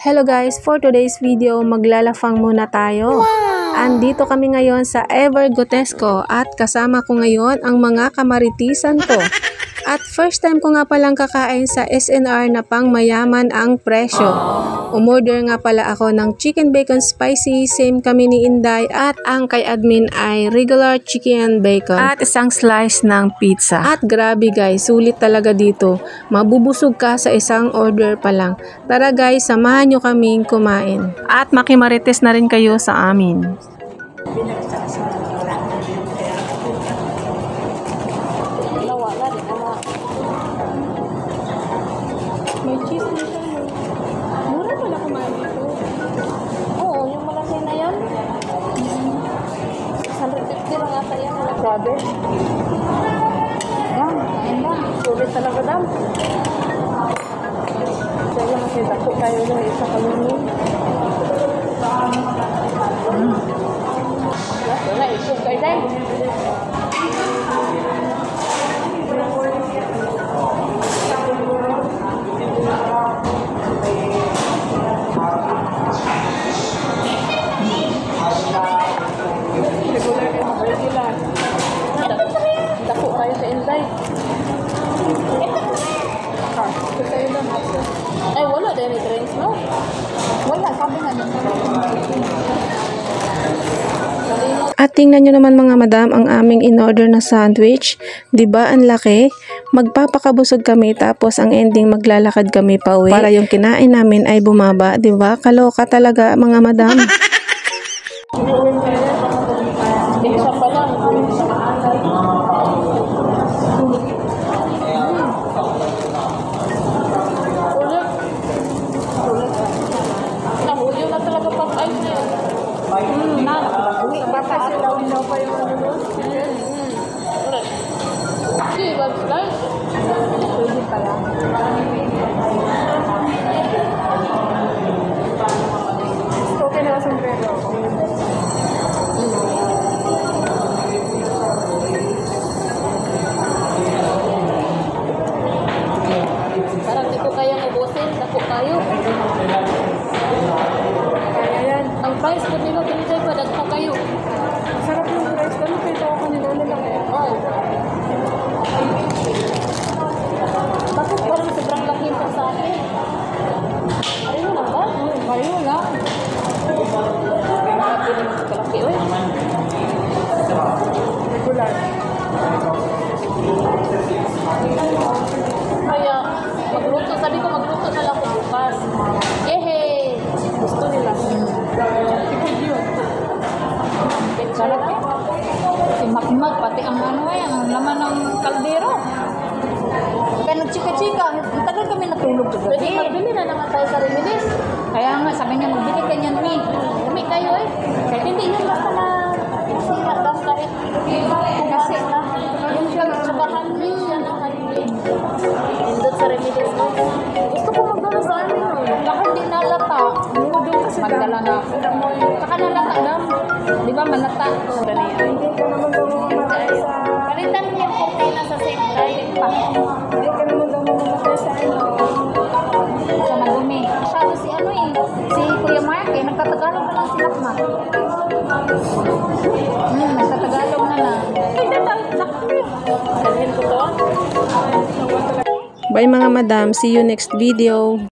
Hello guys, for today's video, maglalafang muna tayo. Andito kami ngayon sa Ever Gotesco at kasama ko ngayon ang mga kamaritisan ko. At first time ko nga palang kakain sa SNR na pang mayaman ang presyo. Umorder nga pala ako ng chicken bacon spicy, same kami ni Inday, at ang kay admin ay regular chicken bacon at isang slice ng pizza. At grabe guys, sulit talaga dito. Mabubusog ka sa isang order pa lang. Tara guys, samahan nyo kaming kumain. At makimarites na rin kayo sa amin. May cheese na siya. Mura pala kumain ito. Oo, yung malaki na yan. 150 lang ata yan. Grabe. Yan, kain lang. Sulit talaga dam. Kaya makita ko tayo ng isa kalunod. Wala, isog kayo dahil. Dako tayo sa Inday. Ay, wala dahil drinks, no? Wala, sabi nga nyo. At tingnan nyo naman mga madam ang aming in-order na sandwich. Diba ang laki? Magpapakabusog kami tapos ang ending maglalakad kami pa uwi. Para yung kinain namin ay bumaba. Diba? Kaloka talaga mga madam. Isa pa lang. Nahulyo na talaga pang ice na yun. Baka sila daw pa yung ano doon. Okay, that's nice. Pwede pala. Okay na sa sombrero. Parang di ko kayang ubusin. Dako kayo. Kaya yan. Ang price ko nila tinitay pa. Dako kayo. Sarap yung price. Ano kayo tawa kanila lang eh? Oo. Bakit parang sobrang laki pa sa akin? Ayaw lang ba? Ayaw lang. Malaki naman sa kalaki. Uy. Regular. Kaya magluto. Sabi ko magluto na lang ako bukas. Yehey! Gusto nila. Tikod yun. Sarap eh. Si Makmag, pati ang ano eh, ang laman ng kaldero. Kaya nagchika-chika. Tagal kami natulog doon. Pwede magbili na naman tayo sa Reminis. Kaya nga, sabi niya, magbili ka niyan, Mi. Umi kayo eh. Kaya hindi yun basta na sira daw kahit kasi na. Yung siya nagtsabahan, Mi. Siya na halin. Indot sa Reminis. Gusto ko magdala sa amin. Baka hindi nalata. Magdala na ako. Baka nalata na. Di ba manata? Hindi ka naman daw mamatay sa... Palitan niya kung kayo nasa same time pa. Hindi ka naman daw mamatay sa ano. Sa madumi. Masyado si ano eh. Si Kuya Mark eh. Nagtatagalog na lang si Lakmat. Nagtatagalog na lang. Ay, sakto eh. Dalhin ko to. Bye mga madam. See you next video.